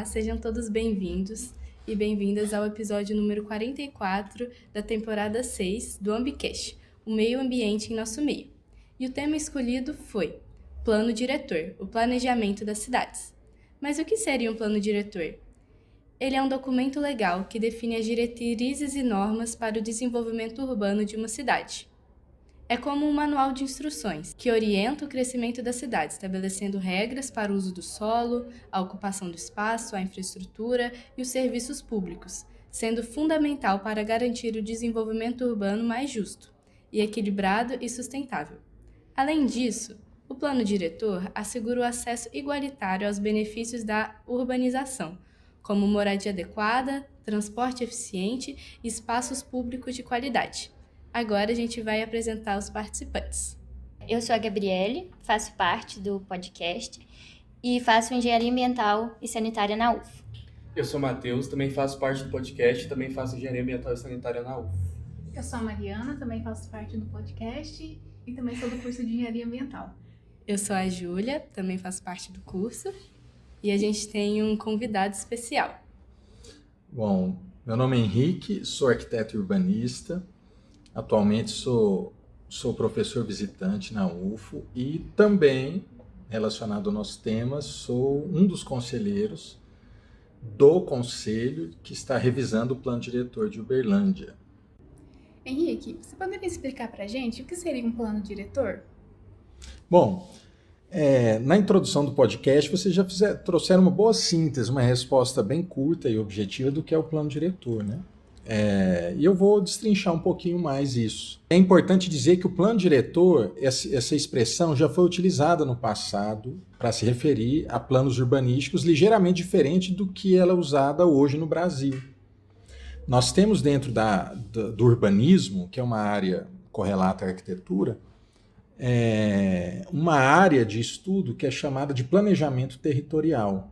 Olá, sejam todos bem-vindos e bem-vindas ao episódio número 44 da temporada 6 do Ambicast, o meio ambiente em nosso meio. E o tema escolhido foi Plano Diretor, o planejamento das cidades. Mas o que seria um plano diretor? Ele é um documento legal que define as diretrizes e normas para o desenvolvimento urbano de uma cidade. É como um manual de instruções que orienta o crescimento da cidade, estabelecendo regras para o uso do solo, a ocupação do espaço, a infraestrutura e os serviços públicos, sendo fundamental para garantir o desenvolvimento urbano mais justo e equilibrado e sustentável. Além disso, o plano diretor assegura o acesso igualitário aos benefícios da urbanização, como moradia adequada, transporte eficiente e espaços públicos de qualidade. Agora a gente vai apresentar os participantes. Eu sou a Gabriele, faço parte do podcast e faço engenharia ambiental e sanitária na UF. Eu sou o Matheus, também faço parte do podcast e também faço engenharia ambiental e sanitária na UF. Eu sou a Mariana, também faço parte do podcast e também sou do curso de engenharia ambiental. Eu sou a Júlia, também faço parte do curso e a gente tem um convidado especial. Bom, meu nome é Henrique, sou arquiteto e urbanista. Atualmente sou professor visitante na UFO e também, relacionado ao nosso tema, sou um dos conselheiros do conselho que está revisando o plano diretor de Uberlândia. Henrique, você poderia explicar para a gente o que seria um plano diretor? Bom, na introdução do podcast vocês já trouxeram uma boa síntese, uma resposta bem curta e objetiva do que é o plano diretor, né? E eu vou destrinchar um pouquinho mais isso. É importante dizer que o plano diretor, essa expressão já foi utilizada no passado para se referir a planos urbanísticos ligeiramente diferente do que ela é usada hoje no Brasil. Nós temos dentro do urbanismo, que é uma área correlata à arquitetura, uma área de estudo que é chamada de planejamento territorial.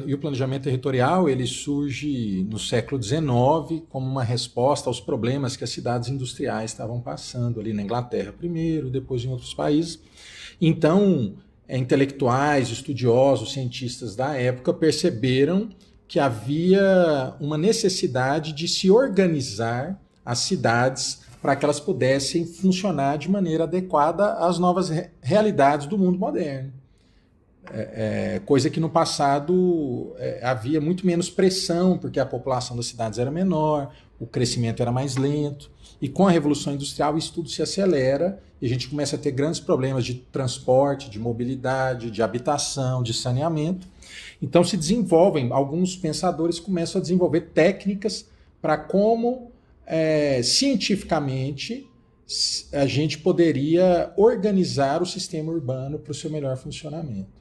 E o planejamento territorial ele surge no século XIX como uma resposta aos problemas que as cidades industriais estavam passando ali na Inglaterra primeiro, depois em outros países. Então, intelectuais, estudiosos, cientistas da época perceberam que havia uma necessidade de se organizar as cidades para que elas pudessem funcionar de maneira adequada às novas realidades do mundo moderno. Coisa que no passado havia muito menos pressão, porque a população das cidades era menor, o crescimento era mais lento, e com a Revolução Industrial isso tudo se acelera e a gente começa a ter grandes problemas de transporte, de mobilidade, de habitação, de saneamento. Então se desenvolvem, alguns pensadores começam a desenvolver técnicas para como cientificamente a gente poderia organizar o sistema urbano para o seu melhor funcionamento.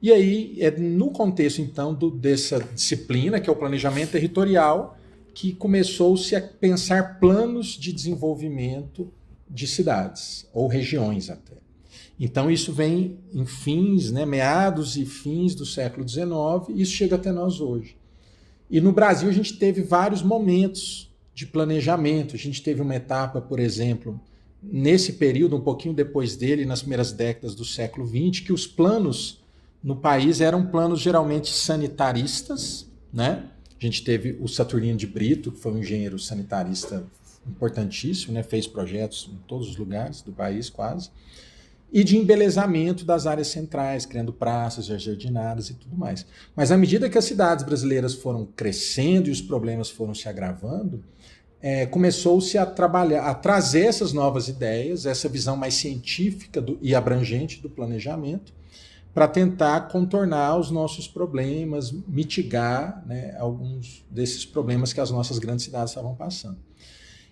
E aí, no contexto, então, dessa disciplina, que é o planejamento territorial, que começou-se a pensar planos de desenvolvimento de cidades, ou regiões até. Então, isso vem em fins, meados e fins do século XIX, e isso chega até nós hoje. E no Brasil, a gente teve vários momentos de planejamento. A gente teve uma etapa, por exemplo, nesse período, um pouquinho depois dele, nas primeiras décadas do século XX, que os planos no país eram planos geralmente sanitaristas, né? A gente teve o Saturnino de Brito, que foi um engenheiro sanitarista importantíssimo, né? Fez projetos em todos os lugares do país, quase, e de embelezamento das áreas centrais, criando praças, jardinadas e tudo mais. Mas à medida que as cidades brasileiras foram crescendo e os problemas foram se agravando, começou-se a trabalhar, a trazer essas novas ideias, essa visão mais científica e abrangente do planejamento, para tentar contornar os nossos problemas, mitigar, alguns desses problemas que as nossas grandes cidades estavam passando.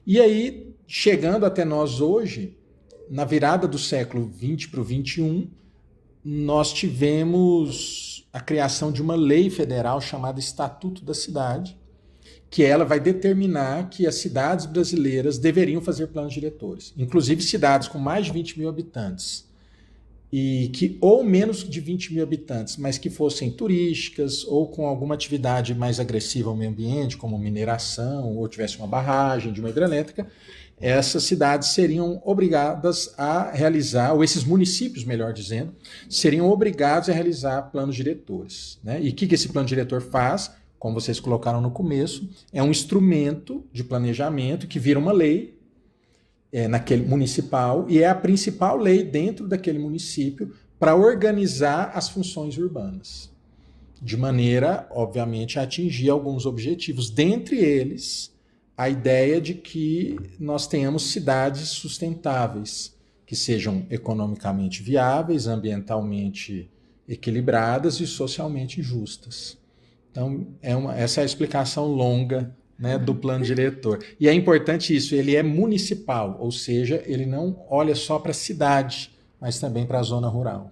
E aí, chegando até nós hoje, na virada do século XX para o XXI, nós tivemos a criação de uma lei federal chamada Estatuto da Cidade, que ela vai determinar que as cidades brasileiras deveriam fazer planos diretores, inclusive cidades com mais de 20 mil habitantes. e que ou menos de 20 mil habitantes, mas que fossem turísticas ou com alguma atividade mais agressiva ao meio ambiente, como mineração, ou tivesse uma barragem de uma hidrelétrica, essas cidades seriam obrigadas a realizar, ou esses municípios, melhor dizendo, seriam obrigados a realizar planos diretores, né? E o que esse plano diretor faz? Como vocês colocaram no começo, é um instrumento de planejamento que vira uma lei naquele municipal e é a principal lei dentro daquele município para organizar as funções urbanas, de maneira, obviamente, a atingir alguns objetivos, dentre eles a ideia de que nós tenhamos cidades sustentáveis, que sejam economicamente viáveis, ambientalmente equilibradas e socialmente justas. Então, essa é a explicação longa, né, do plano diretor. E é importante isso, ele é municipal, ou seja, ele não olha só para a cidade, mas também para a zona rural.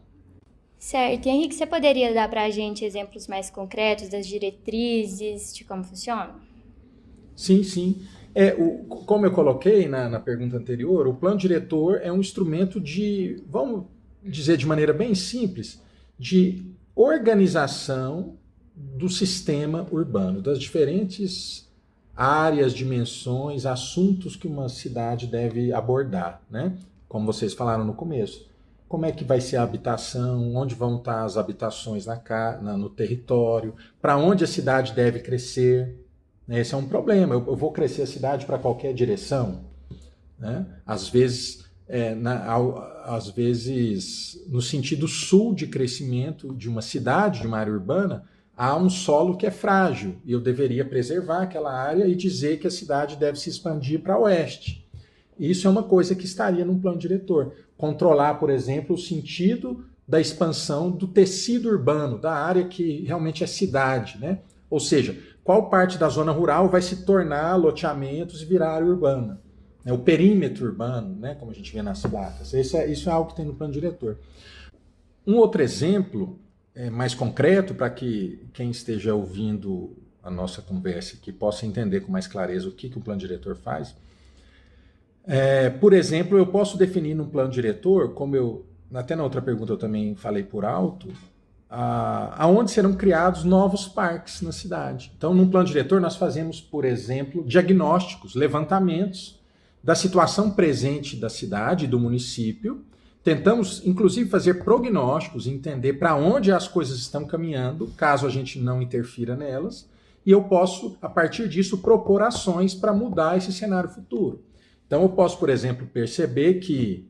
Certo. E Henrique, você poderia dar para a gente exemplos mais concretos das diretrizes, de como funciona? Sim. Como eu coloquei na pergunta anterior, o plano diretor é um instrumento de, vamos dizer de maneira bem simples, de organização do sistema urbano, das diferentes áreas, dimensões, assuntos que uma cidade deve abordar, né? Como vocês falaram no começo. Como é que vai ser a habitação, onde vão estar as habitações no território, para onde a cidade deve crescer. Esse é um problema. Eu vou crescer a cidade para qualquer direção, né? Às vezes, no sentido sul de crescimento de uma cidade, de uma área urbana, há um solo que é frágil e eu deveria preservar aquela área e dizer que a cidade deve se expandir para oeste. Isso é uma coisa que estaria num plano diretor. Controlar, por exemplo, o sentido da expansão do tecido urbano, da área que realmente é cidade, né? Ou seja, qual parte da zona rural vai se tornar loteamentos e virar área urbana. O perímetro urbano, né? Como a gente vê nas placas. Isso é algo que tem no plano diretor. Um outro exemplo mais concreto, para que quem esteja ouvindo a nossa conversa aqui possa entender com mais clareza o que o plano diretor faz. Por exemplo, eu posso definir num plano diretor, como até na outra pergunta eu também falei por alto, aonde serão criados novos parques na cidade. Então, num plano diretor, nós fazemos, por exemplo, diagnósticos, levantamentos da situação presente da cidade, do município. Tentamos, inclusive, fazer prognósticos, entender para onde as coisas estão caminhando, caso a gente não interfira nelas, e eu posso, a partir disso, propor ações para mudar esse cenário futuro. Então, eu posso, por exemplo, perceber que...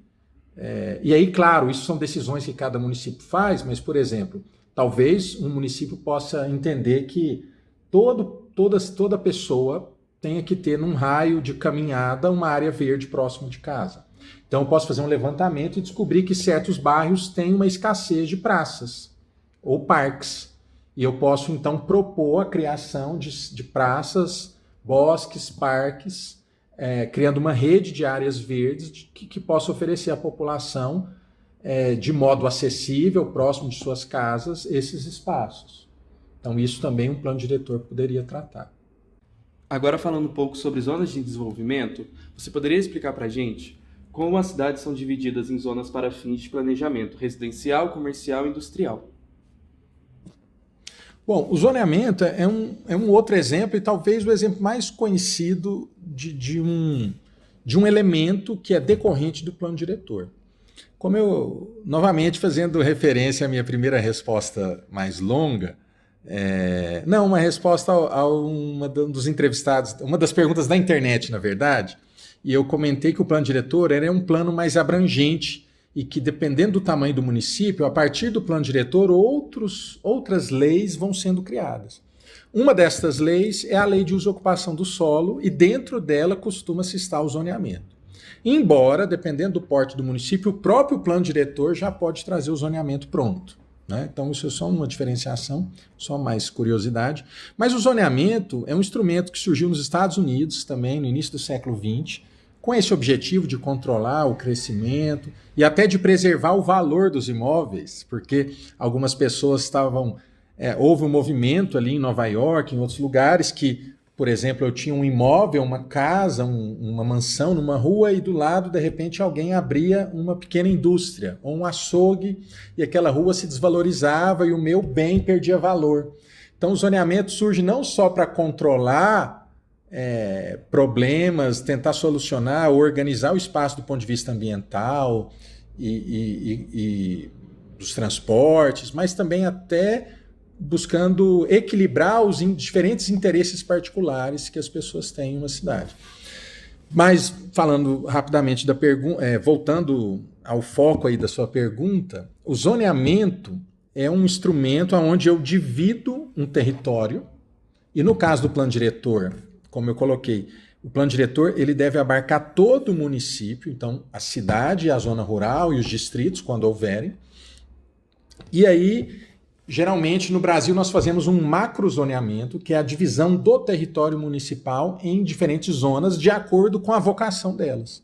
e aí, claro, isso são decisões que cada município faz, mas, por exemplo, talvez um município possa entender que toda pessoa tenha que ter, num raio de caminhada, uma área verde próximo de casa. Então, eu posso fazer um levantamento e descobrir que certos bairros têm uma escassez de praças ou parques. E eu posso, então, propor a criação de praças, bosques, parques, criando uma rede de áreas verdes que possa oferecer à população, de modo acessível, próximo de suas casas, esses espaços. Então, isso também um plano diretor poderia tratar. Agora, falando um pouco sobre zonas de desenvolvimento, você poderia explicar para a gente como as cidades são divididas em zonas para fins de planejamento residencial, comercial e industrial? Bom, o zoneamento é um outro exemplo, e talvez o exemplo mais conhecido de um elemento que é decorrente do plano diretor. Como eu, novamente, fazendo referência à minha primeira resposta mais longa, uma resposta a uma dos entrevistados, uma das perguntas da internet, na verdade, e eu comentei que o plano diretor era um plano mais abrangente e que, dependendo do tamanho do município, a partir do plano diretor, outras leis vão sendo criadas. Uma destas leis é a lei de uso e ocupação do solo, e dentro dela costuma-se estar o zoneamento. Embora, dependendo do porte do município, o próprio plano diretor já pode trazer o zoneamento pronto, né? Então, isso é só uma diferenciação, só mais curiosidade. Mas o zoneamento é um instrumento que surgiu nos Estados Unidos também, no início do século XX, com esse objetivo de controlar o crescimento e até de preservar o valor dos imóveis, porque algumas pessoas houve um movimento ali em Nova York, em outros lugares, que Por exemplo, eu tinha um imóvel, uma casa, uma mansão numa rua e do lado, de repente, alguém abria uma pequena indústria ou um açougue e aquela rua se desvalorizava e o meu bem perdia valor. Então, o zoneamento surge não só para controlar problemas, tentar solucionar, organizar o espaço do ponto de vista ambiental e dos transportes, mas também até buscando equilibrar os diferentes interesses particulares que as pessoas têm em uma cidade. Mas, falando rapidamente da pergunta, voltando ao foco aí da sua pergunta, o zoneamento é um instrumento onde eu divido um território, e no caso do plano diretor, como eu coloquei, o plano diretor ele deve abarcar todo o município, então a cidade, a zona rural e os distritos, quando houverem. E aí, geralmente, no Brasil, nós fazemos um macrozoneamento, que é a divisão do território municipal em diferentes zonas, de acordo com a vocação delas.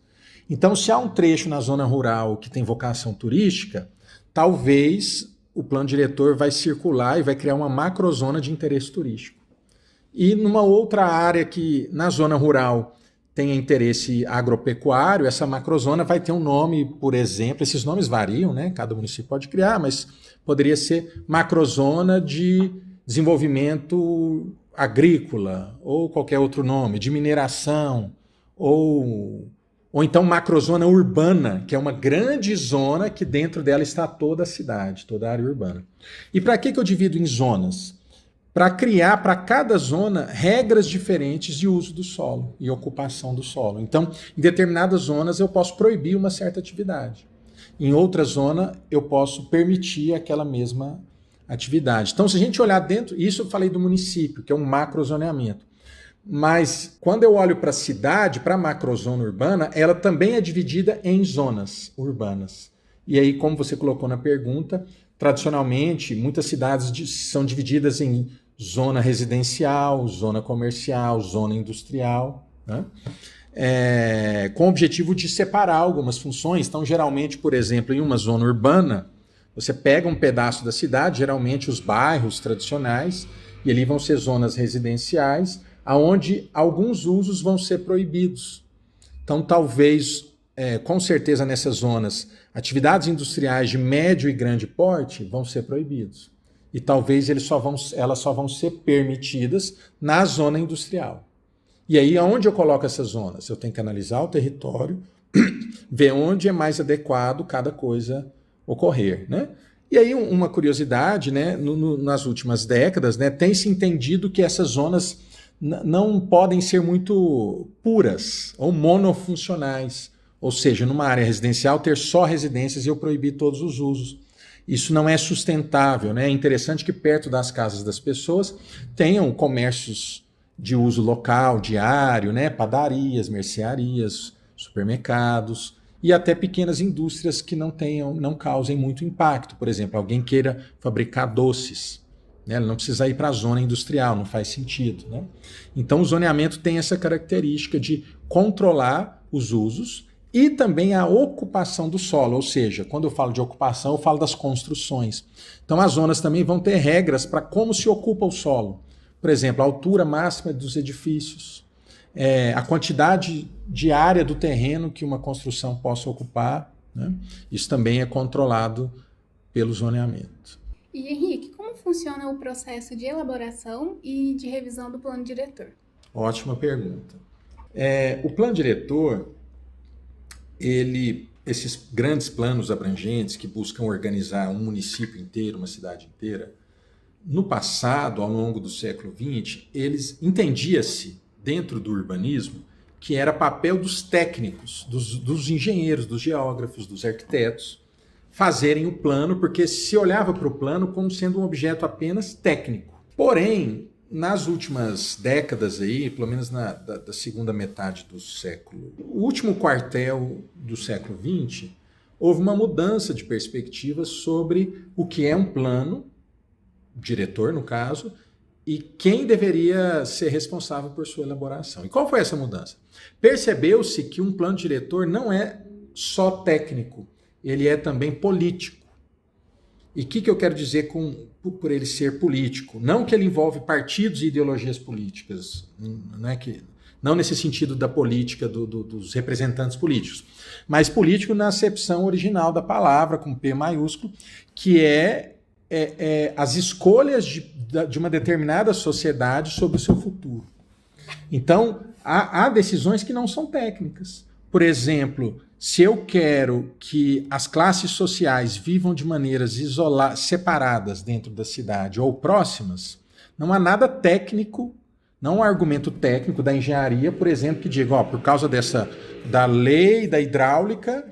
Então, se há um trecho na zona rural que tem vocação turística, talvez o plano diretor vai circular e vai criar uma macrozona de interesse turístico. E numa outra área que, na zona rural, tenha interesse agropecuário, essa macrozona vai ter um nome, por exemplo, esses nomes variam, né? Cada município pode criar, mas poderia ser macrozona de desenvolvimento agrícola, ou qualquer outro nome, de mineração, ou então macrozona urbana, que é uma grande zona que dentro dela está toda a cidade, toda a área urbana. E para que eu divido em zonas? Para criar para cada zona regras diferentes de uso do solo e ocupação do solo. Então, em determinadas zonas eu posso proibir uma certa atividade. Em outra zona eu posso permitir aquela mesma atividade. Então, se a gente olhar dentro, isso eu falei do município, que é um macrozoneamento. Mas quando eu olho para a cidade, para a macrozona urbana, ela também é dividida em zonas urbanas. E aí, como você colocou na pergunta, tradicionalmente, muitas cidades são divididas em zona residencial, zona comercial, zona industrial, né? Com o objetivo de separar algumas funções. Então, geralmente, por exemplo, em uma zona urbana, você pega um pedaço da cidade, geralmente os bairros tradicionais, e ali vão ser zonas residenciais, onde alguns usos vão ser proibidos. Então, talvez, com certeza nessas zonas, atividades industriais de médio e grande porte vão ser proibidos. E talvez elas só vão ser permitidas na zona industrial. E aí, aonde eu coloco essas zonas? Eu tenho que analisar o território, ver onde é mais adequado cada coisa ocorrer, né? E aí, uma curiosidade, né? Nas últimas décadas, né, tem se entendido que essas zonas não podem ser muito puras ou monofuncionais. Ou seja, numa área residencial, ter só residências e eu proibir todos os usos. Isso não é sustentável, né? É interessante que perto das casas das pessoas tenham comércios de uso local, diário, né? Padarias, mercearias, supermercados e até pequenas indústrias que não causem muito impacto. Por exemplo, alguém queira fabricar doces, né? Ele não precisa ir para a zona industrial, não faz sentido, né? Então, o zoneamento tem essa característica de controlar os usos e também a ocupação do solo, ou seja, quando eu falo de ocupação, eu falo das construções. Então, as zonas também vão ter regras para como se ocupa o solo. Por exemplo, a altura máxima dos edifícios, a quantidade de área do terreno que uma construção possa ocupar, né? Isso também é controlado pelo zoneamento. E Henrique, como funciona o processo de elaboração e de revisão do plano diretor? Ótima pergunta. O plano diretor, esses grandes planos abrangentes que buscam organizar um município inteiro, uma cidade inteira, no passado, ao longo do século XX, entendia-se, dentro do urbanismo, que era papel dos técnicos, dos engenheiros, dos geógrafos, dos arquitetos, fazerem o plano, porque se olhava para o plano como sendo um objeto apenas técnico. Porém, nas últimas décadas, aí, pelo menos da segunda metade do século, o último quartel do século XX, houve uma mudança de perspectiva sobre o que é um plano, diretor no caso, e quem deveria ser responsável por sua elaboração. E qual foi essa mudança? Percebeu-se que um plano diretor não é só técnico, ele é também político. E o que eu quero dizer por ele ser político? Não que ele envolve partidos e ideologias políticas, não nesse sentido da política dos representantes políticos, mas político na acepção original da palavra, com P maiúsculo, que é as escolhas de uma determinada sociedade sobre o seu futuro. Então, há decisões que não são técnicas. Por exemplo, se eu quero que as classes sociais vivam de maneiras separadas dentro da cidade ou próximas, não há nada técnico, não há argumento técnico da engenharia, por exemplo, que diga, por causa da lei da hidráulica,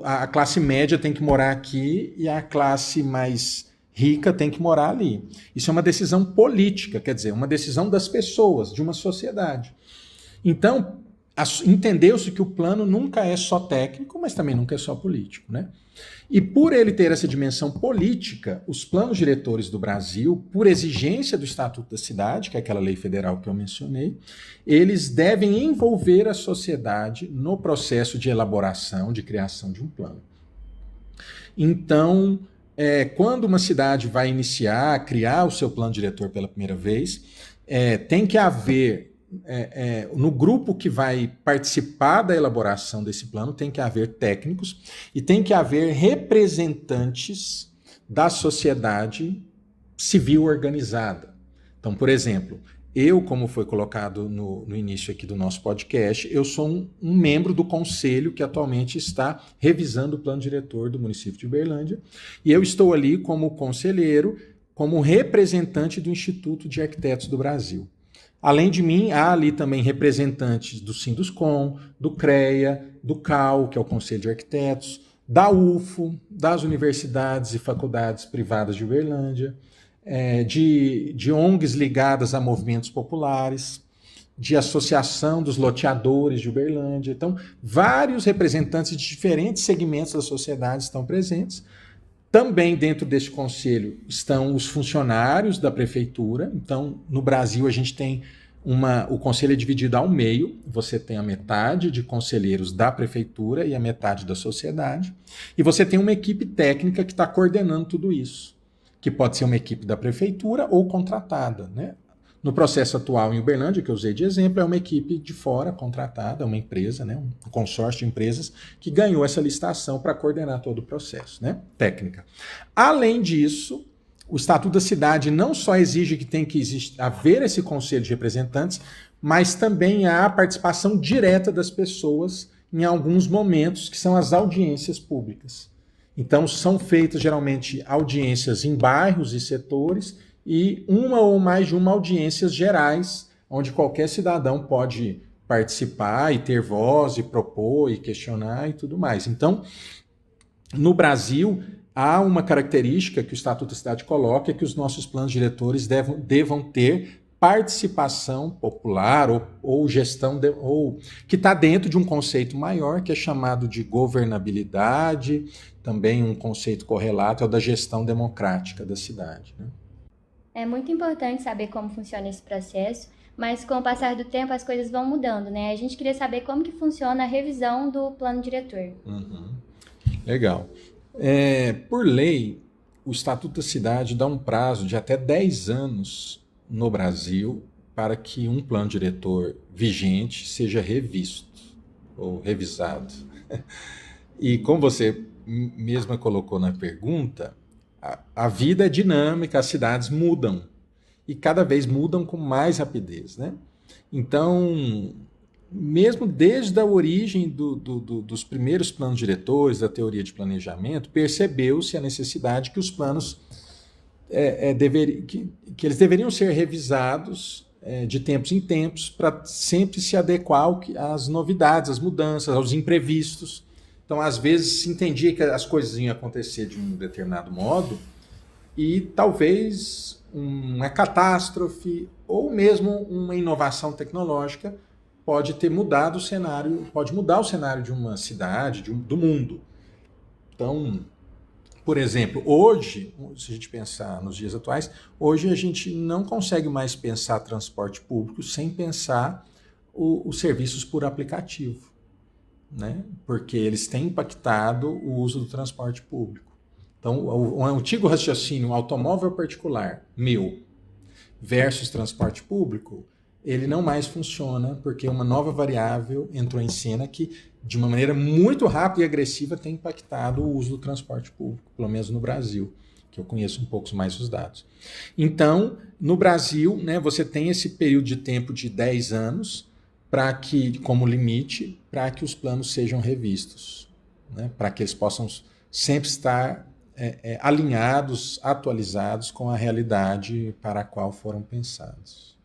a classe média tem que morar aqui e a classe mais rica tem que morar ali. Isso é uma decisão política, quer dizer, uma decisão das pessoas, de uma sociedade. Então, entendeu-se que o plano nunca é só técnico, mas também nunca é só político, né? E por ele ter essa dimensão política, os planos diretores do Brasil, por exigência do Estatuto da Cidade, que é aquela lei federal que eu mencionei, eles devem envolver a sociedade no processo de elaboração, de criação de um plano. Então, quando uma cidade vai criar o seu plano diretor pela primeira vez, tem que haver no grupo que vai participar da elaboração desse plano, tem que haver técnicos e tem que haver representantes da sociedade civil organizada. Então, por exemplo, eu, como foi colocado no início aqui do nosso podcast, eu sou um membro do conselho que atualmente está revisando o plano diretor do município de Uberlândia, e eu estou ali como conselheiro, como representante do Instituto de Arquitetos do Brasil. Além de mim, há ali também representantes do Sinduscom, do CREA, do CAU, que é o Conselho de Arquitetos, da UFO, das universidades e faculdades privadas de Uberlândia, de ONGs ligadas a movimentos populares, de Associação dos Loteadores de Uberlândia. Então, vários representantes de diferentes segmentos da sociedade estão presentes. Também dentro desse conselho estão os funcionários da prefeitura. Então, no Brasil, a gente tem o conselho é dividido ao meio. Você tem a metade de conselheiros da prefeitura e a metade da sociedade. E você tem uma equipe técnica que está coordenando tudo isso, que pode ser uma equipe da prefeitura ou contratada, né? No processo atual em Uberlândia, que eu usei de exemplo, é uma equipe de fora contratada, uma empresa, né, um consórcio de empresas que ganhou essa licitação para coordenar todo o processo, né, técnica. Além disso, o Estatuto da Cidade não só exige que tem que haver esse conselho de representantes, mas também há a participação direta das pessoas em alguns momentos, que são as audiências públicas. Então, são feitas geralmente audiências em bairros e setores, e uma ou mais de uma audiências gerais, onde qualquer cidadão pode participar e ter voz, e propor, e questionar e tudo mais. Então, no Brasil, há uma característica que o Estatuto da Cidade coloca, que os nossos planos diretores devam ter participação popular ou gestão, ou que está dentro de um conceito maior, que é chamado de governabilidade, também um conceito correlato, é o da gestão democrática da cidade, né? É muito importante saber como funciona esse processo, mas com o passar do tempo as coisas vão mudando, né? A gente queria saber como que funciona a revisão do plano diretor. Uhum. Legal. Por lei, o Estatuto da Cidade dá um prazo de até 10 anos no Brasil para que um plano diretor vigente seja revisto ou revisado. E como você mesma colocou na pergunta, a vida é dinâmica, as cidades mudam, e cada vez mudam com mais rapidez, né? Então, mesmo desde a origem dos primeiros planos diretores, da teoria de planejamento, percebeu-se a necessidade que os planos que eles deveriam ser revisados de tempos em tempos para sempre se adequar às novidades, às mudanças, aos imprevistos. Então, às vezes, se entendia que as coisas iam acontecer de um determinado modo e talvez uma catástrofe ou mesmo uma inovação tecnológica pode ter mudado o cenário, pode mudar o cenário de uma cidade, do mundo. Então, por exemplo, hoje, se a gente pensar nos dias atuais, hoje a gente não consegue mais pensar transporte público sem pensar os serviços por aplicativo, né? Porque eles têm impactado o uso do transporte público. Então, o antigo raciocínio automóvel particular, meu, versus transporte público, ele não mais funciona porque uma nova variável entrou em cena que, de uma maneira muito rápida e agressiva, tem impactado o uso do transporte público, pelo menos no Brasil, que eu conheço um pouco mais os dados. Então, no Brasil, né, você tem esse período de tempo de 10 anos como limite para que os planos sejam revistos, né, para que eles possam sempre estar alinhados, atualizados com a realidade para a qual foram pensados.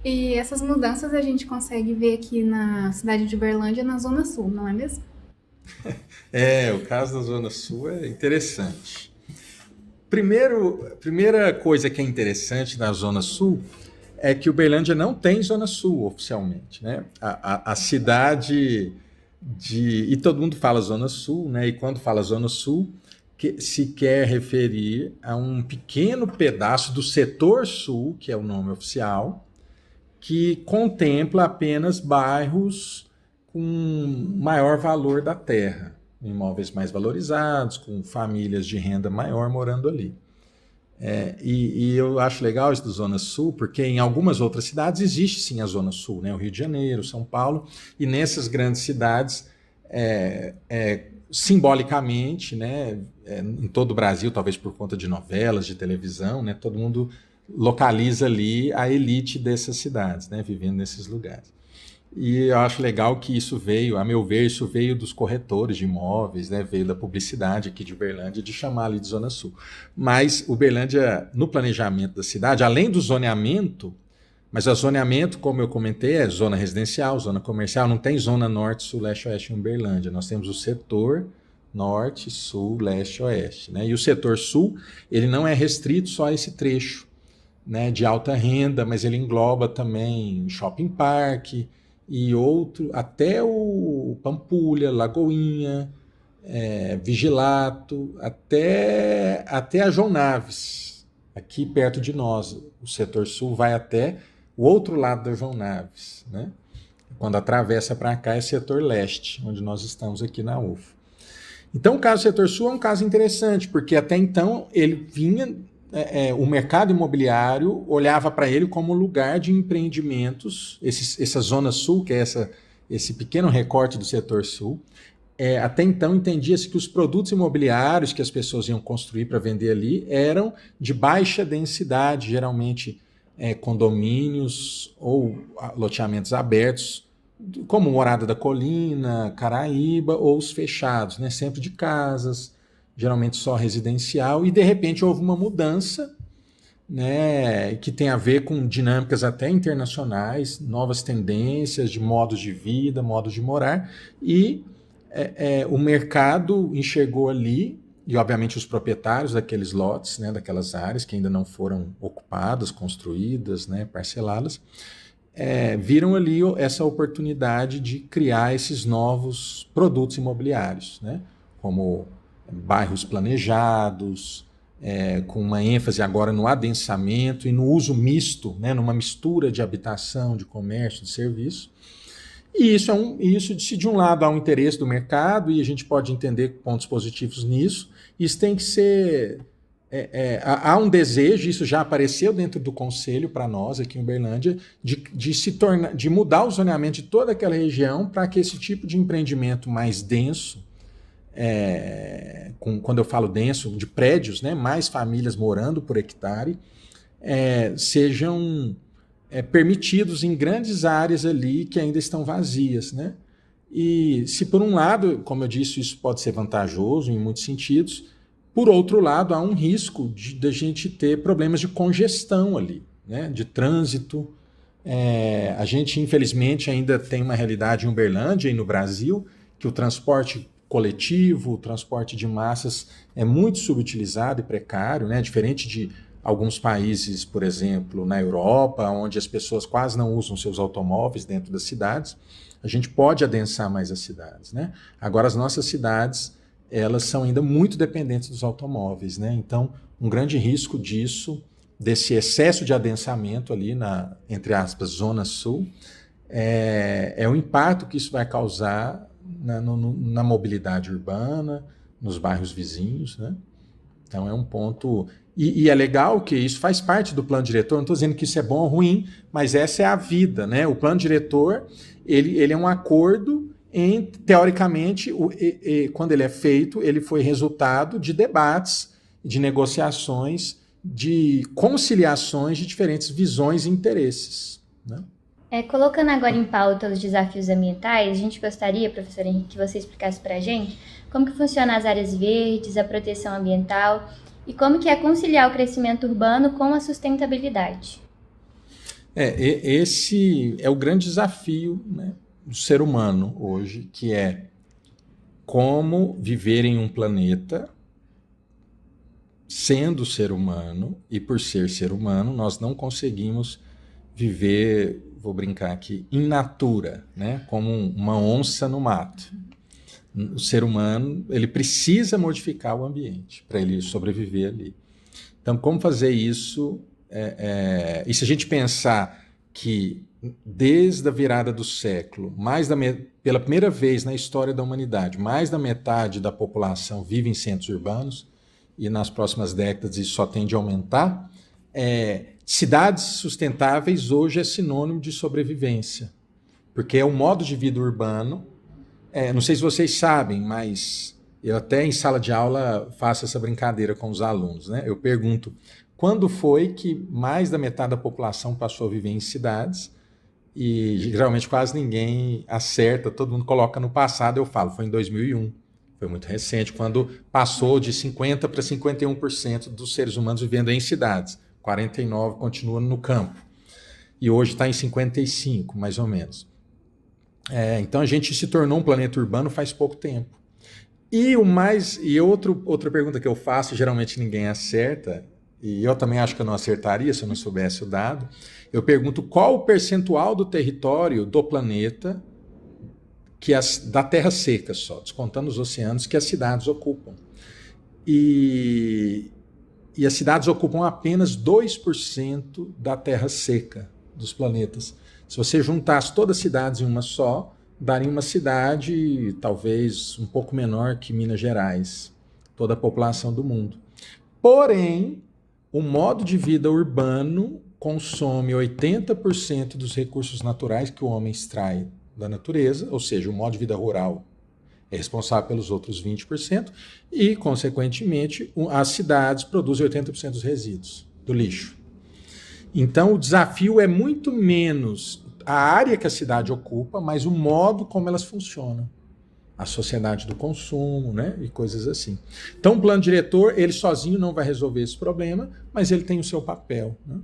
E essas mudanças a gente consegue ver aqui na cidade de Uberlândia, na Zona Sul, não é mesmo? O caso da Zona Sul é interessante. Primeira coisa que é interessante na Zona Sul é que Uberlândia não tem Zona Sul oficialmente, né? A cidade e todo mundo fala Zona Sul, né? E quando fala Zona Sul, se quer referir a um pequeno pedaço do setor sul, que é o nome oficial, que contempla apenas bairros com maior valor da terra, imóveis mais valorizados, com famílias de renda maior morando ali. E eu acho legal isso do Zona Sul, porque em algumas outras cidades existe sim a Zona Sul, né? O Rio de Janeiro, São Paulo, e nessas grandes cidades, simbolicamente, né, em todo o Brasil, talvez por conta de novelas, de televisão, né, todo mundo localiza ali a elite dessas cidades, né, vivendo nesses lugares. E eu acho legal que isso veio, a meu ver, isso veio dos corretores de imóveis, né, veio da publicidade aqui de Uberlândia, de chamar ali de Zona Sul. Mas Uberlândia, no planejamento da cidade, além do zoneamento, mas o zoneamento, como eu comentei, é zona residencial, zona comercial, não tem zona norte, sul, leste, oeste em Uberlândia. Nós temos o setor norte, sul, leste, oeste, né? E o setor sul, ele não é restrito só a esse trecho, né, de alta renda, mas ele engloba também shopping park e outro, até o Pampulha, Lagoinha, Vigilato, até a João Naves, aqui perto de nós. O setor sul vai até o outro lado da João Naves, né? Quando atravessa para cá é setor leste, onde nós estamos aqui na UFO. Então, o caso do setor sul é um caso interessante, porque até então ele vinha, o mercado imobiliário olhava para ele como lugar de empreendimentos, essa zona sul, que é esse pequeno recorte do setor sul. Até então entendia-se que os produtos imobiliários que as pessoas iam construir para vender ali eram de baixa densidade, geralmente condomínios ou loteamentos abertos, como Morada da Colina, Caraíba, ou os fechados, né? Sempre de casas, geralmente só residencial, e de repente houve uma mudança, né, que tem a ver com dinâmicas até internacionais, novas tendências de modos de vida, modos de morar, e o mercado enxergou ali, e obviamente os proprietários daqueles lotes, né, daquelas áreas que ainda não foram ocupadas, construídas, né, parceladas, viram ali essa oportunidade de criar esses novos produtos imobiliários, né, como bairros planejados, com uma ênfase agora no adensamento e no uso misto, né, numa mistura de habitação, de comércio, de serviço. E se de um lado há um interesse do mercado, e a gente pode entender pontos positivos nisso, isso tem que ser... há um desejo, isso já apareceu dentro do conselho para nós aqui em Uberlândia, de mudar o zoneamento de toda aquela região para que esse tipo de empreendimento mais denso, quando eu falo denso, de prédios, né, mais famílias morando por hectare, sejam permitidos em grandes áreas ali que ainda estão vazias, né? E se por um lado, como eu disse, isso pode ser vantajoso em muitos sentidos, por outro lado, há um risco de a gente ter problemas de congestão ali, né? De trânsito. A gente, infelizmente, ainda tem uma realidade em Uberlândia e no Brasil que o transporte coletivo, o transporte de massas é muito subutilizado e precário, né? Diferente de alguns países, por exemplo, na Europa, onde as pessoas quase não usam seus automóveis dentro das cidades, a gente pode adensar mais as cidades, né? Agora, as nossas cidades, elas são ainda muito dependentes dos automóveis, né? Então, um grande risco desse excesso de adensamento ali na, entre aspas, Zona Sul, é o impacto que isso vai causar na mobilidade urbana, nos bairros vizinhos, né? Então é um ponto... E é legal que isso faz parte do plano diretor, não estou dizendo que isso é bom ou ruim, mas essa é a vida, né? O plano diretor, ele é um acordo teoricamente, quando ele é feito, ele foi resultado de debates, de negociações, de conciliações de diferentes visões e interesses, né? Colocando agora em pauta os desafios ambientais, a gente gostaria, professor Henrique, que você explicasse para a gente como que funcionam as áreas verdes, a proteção ambiental e como que é conciliar o crescimento urbano com a sustentabilidade. Esse é o grande desafio, né, do ser humano hoje, que é como viver em um planeta sendo ser humano, e por ser humano, nós não conseguimos viver, vou brincar aqui, in natura, né? Como uma onça no mato. O ser humano, ele precisa modificar o ambiente para ele sobreviver ali. Então, como fazer isso? E se a gente pensar que desde a virada do século, pela primeira vez na história da humanidade, mais da metade da população vive em centros urbanos, e nas próximas décadas isso só tende a aumentar, cidades sustentáveis hoje é sinônimo de sobrevivência, porque é um modo de vida urbano. Não sei se vocês sabem, mas eu até em sala de aula faço essa brincadeira com os alunos, né? Eu pergunto, quando foi que mais da metade da população passou a viver em cidades? E geralmente quase ninguém acerta, todo mundo coloca no passado. Eu falo, foi em 2001, foi muito recente, quando passou de 50% para 51% dos seres humanos vivendo em cidades. 49% continua no campo. E hoje está em 55%, mais ou menos. Então a gente se tornou um planeta urbano faz pouco tempo. E outra pergunta que eu faço, geralmente ninguém acerta, e eu também acho que eu não acertaria se eu não soubesse o dado, eu pergunto qual o percentual do território do planeta, da terra seca só, descontando os oceanos, que as cidades ocupam. E as cidades ocupam apenas 2% da terra seca dos planetas. Se você juntasse todas as cidades em uma só, daria uma cidade talvez um pouco menor que Minas Gerais, toda a população do mundo. Porém, o modo de vida urbano consome 80% dos recursos naturais que o homem extrai da natureza, ou seja, o modo de vida rural é responsável pelos outros 20% e, consequentemente, as cidades produzem 80% dos resíduos, do lixo. Então, o desafio é muito menos a área que a cidade ocupa, mas o modo como elas funcionam. A sociedade do consumo, né? E coisas assim. Então, o plano diretor, ele sozinho não vai resolver esse problema, mas ele tem o seu papel, né?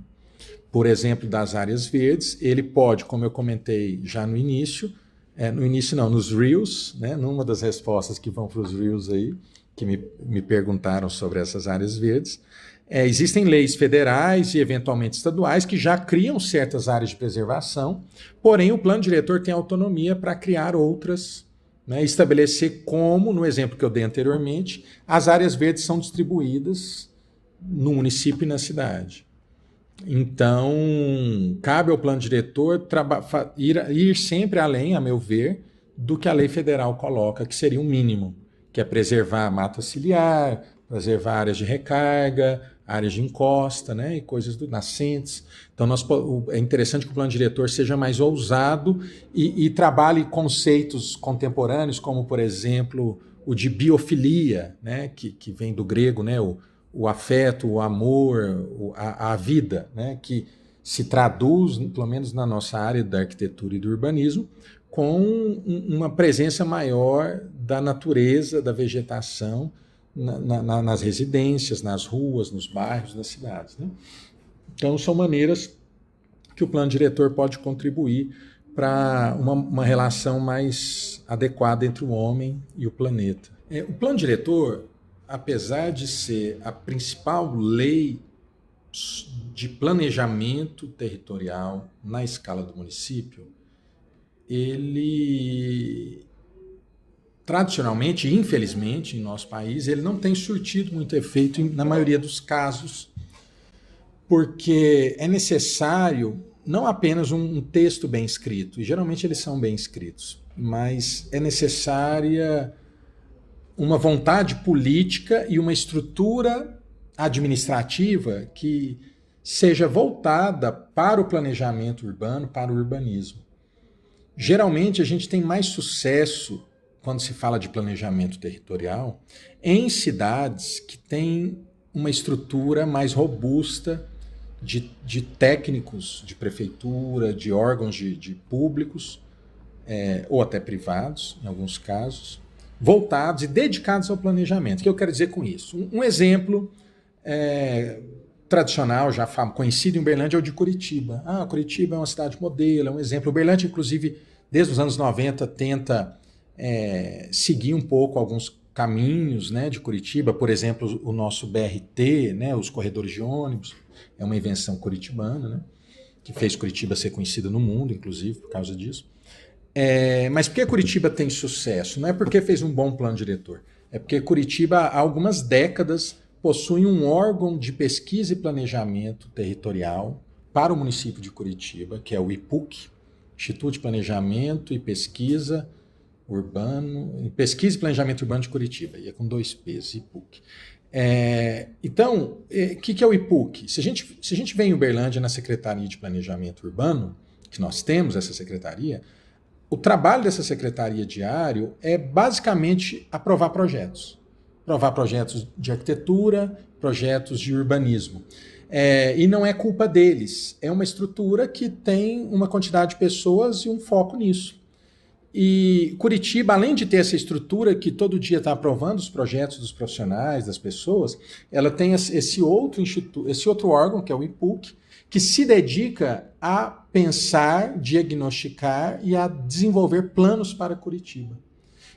Por exemplo, das áreas verdes, ele pode, como eu comentei já no início, nos Reels, né? Numa das respostas que vão para os Reels aí, que me perguntaram sobre essas áreas verdes, existem leis federais e eventualmente estaduais que já criam certas áreas de preservação, porém o plano diretor tem autonomia para criar outras, né, estabelecer como, no exemplo que eu dei anteriormente, as áreas verdes são distribuídas no município e na cidade. Então, cabe ao plano diretor ir sempre além, a meu ver, do que a lei federal coloca, que seria um mínimo, que é preservar a mata ciliar, preservar áreas de recarga, áreas de encosta, né, e coisas nascentes. Então, é interessante que o plano diretor seja mais ousado e trabalhe conceitos contemporâneos, como, por exemplo, o de biofilia, né, que vem do grego, né, o afeto, o amor, a vida, né, que se traduz, pelo menos na nossa área da arquitetura e do urbanismo, com uma presença maior da natureza, da vegetação, nas residências, nas ruas, nos bairros, nas cidades, né? Então, são maneiras que o plano diretor pode contribuir para uma relação mais adequada entre o homem e o planeta. O plano diretor, apesar de ser a principal lei de planejamento territorial na escala do município, ele... tradicionalmente, infelizmente, em nosso país, ele não tem surtido muito efeito na maioria dos casos, porque é necessário não apenas um texto bem escrito, e geralmente eles são bem escritos, mas é necessária uma vontade política e uma estrutura administrativa que seja voltada para o planejamento urbano, para o urbanismo. Geralmente a gente tem mais sucesso quando se fala de planejamento territorial em cidades que têm uma estrutura mais robusta de técnicos de prefeitura, de órgãos de públicos, ou até privados, em alguns casos, voltados e dedicados ao planejamento. O que eu quero dizer com isso? Um exemplo tradicional, já conhecido em Uberlândia, é o de Curitiba. Curitiba é uma cidade modelo, é um exemplo. Uberlândia, inclusive, desde os anos 90, tenta seguir um pouco alguns caminhos, né, de Curitiba. Por exemplo, o nosso BRT, né, os corredores de ônibus, é uma invenção curitibana, né, que fez Curitiba ser conhecida no mundo, inclusive, por causa disso. Mas por que Curitiba tem sucesso? Não é porque fez um bom plano diretor, é porque Curitiba, há algumas décadas, possui um órgão de pesquisa e planejamento territorial para o município de Curitiba, que é o IPUC, Instituto de Planejamento e Pesquisa Urbano, Pesquisa e Planejamento Urbano de Curitiba, e é com 2 P's, IPUC. Então, o que é o IPUC? Se a gente vem em Uberlândia na Secretaria de Planejamento Urbano, que nós temos essa secretaria, o trabalho dessa secretaria diário é basicamente aprovar projetos. Aprovar projetos de arquitetura, projetos de urbanismo. E não é culpa deles, é uma estrutura que tem uma quantidade de pessoas e um foco nisso. E Curitiba, além de ter essa estrutura que todo dia está aprovando os projetos dos profissionais, das pessoas, ela tem esse outro órgão, que é o IPUC, que se dedica a pensar, diagnosticar e a desenvolver planos para Curitiba.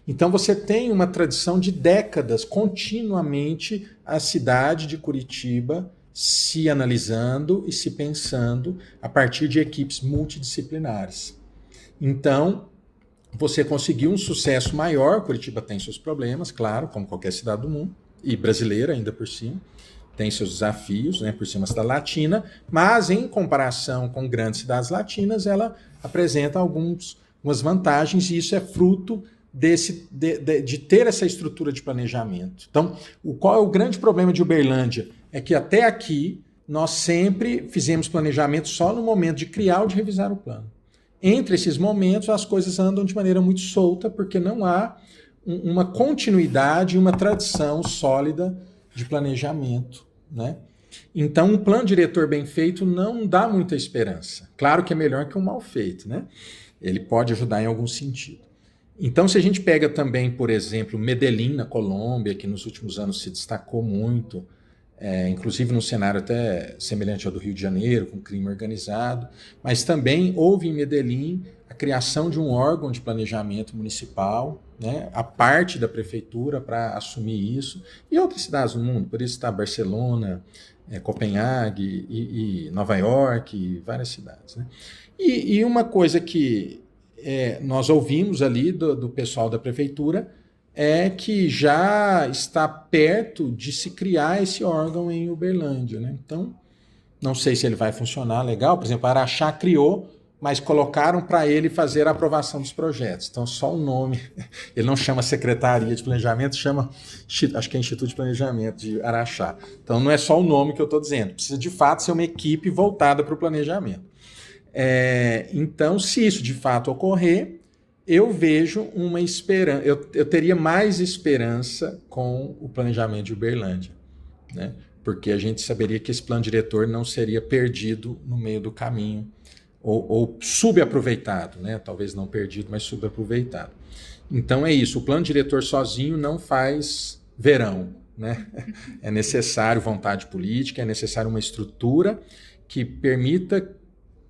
Então você tem uma tradição de décadas, continuamente, a cidade de Curitiba se analisando e se pensando a partir de equipes multidisciplinares. Então, você conseguiu um sucesso maior. Curitiba tem seus problemas, claro, como qualquer cidade do mundo, e brasileira ainda por cima. Tem seus desafios, né, por ser uma cidade latina, mas em comparação com grandes cidades latinas, ela apresenta algumas vantagens, e isso é fruto de ter essa estrutura de planejamento. Então, qual é o grande problema de Uberlândia? É que até aqui nós sempre fizemos planejamento só no momento de criar ou de revisar o plano. Entre esses momentos, as coisas andam de maneira muito solta, porque não há uma continuidade, uma tradição sólida de planejamento, né? Então, um plano diretor bem feito não dá muita esperança. Claro que é melhor que um mal feito, né? Ele pode ajudar em algum sentido. Então, se a gente pega também, por exemplo, Medellín, na Colômbia, que nos últimos anos se destacou muito, inclusive num cenário até semelhante ao do Rio de Janeiro, com crime organizado, mas também houve em Medellín a criação de um órgão de planejamento municipal, né, a parte da prefeitura para assumir isso, e outras cidades do mundo, por isso está Barcelona, Copenhague e Nova York, e várias cidades, né? E uma coisa que nós ouvimos ali do pessoal da prefeitura é que já está perto de se criar esse órgão em Uberlândia, né? Então, não sei se ele vai funcionar legal. Por exemplo, Araxá criou, mas colocaram para ele fazer a aprovação dos projetos. Então, só o nome, ele não chama Secretaria de Planejamento, chama, acho que é Instituto de Planejamento de Araxá. Então, não é só o nome que eu estou dizendo, precisa de fato ser uma equipe voltada para o planejamento. Então, se isso de fato ocorrer, eu vejo uma esperança, eu teria mais esperança com o planejamento de Uberlândia, né? Porque a gente saberia que esse plano diretor não seria perdido no meio do caminho, ou subaproveitado, né? Talvez não perdido, mas subaproveitado. Então é isso, o plano diretor sozinho não faz verão, né? É necessário vontade política, é necessário uma estrutura que permita,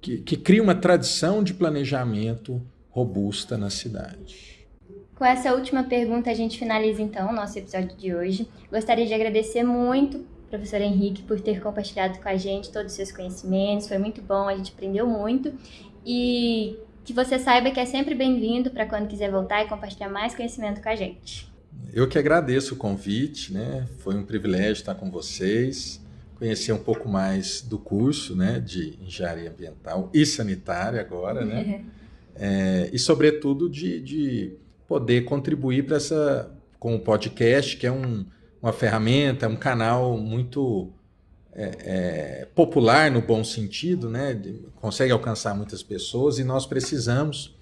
que crie uma tradição de planejamento robusta na cidade. Com essa última pergunta, a gente finaliza então o nosso episódio de hoje. Gostaria de agradecer muito, professor Henrique, por ter compartilhado com a gente todos os seus conhecimentos. Foi muito bom, a gente aprendeu muito. E que você saiba que é sempre bem-vindo para quando quiser voltar e compartilhar mais conhecimento com a gente. Eu que agradeço o convite, né? Foi um privilégio estar com vocês, conhecer um pouco mais do curso, né, de engenharia ambiental e sanitária agora, né? E, sobretudo, de poder contribuir com o podcast, que é uma ferramenta, um canal muito popular no bom sentido, né? Consegue alcançar muitas pessoas e nós precisamos,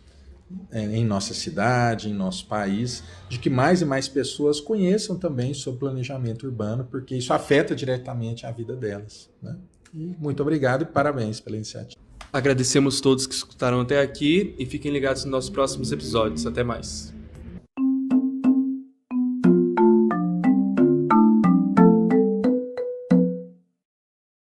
em nossa cidade, em nosso país, de que mais e mais pessoas conheçam também sobre planejamento urbano, porque isso afeta diretamente a vida delas, né? E muito obrigado e parabéns pela iniciativa. Agradecemos todos que escutaram até aqui e fiquem ligados nos nossos próximos episódios. Até mais.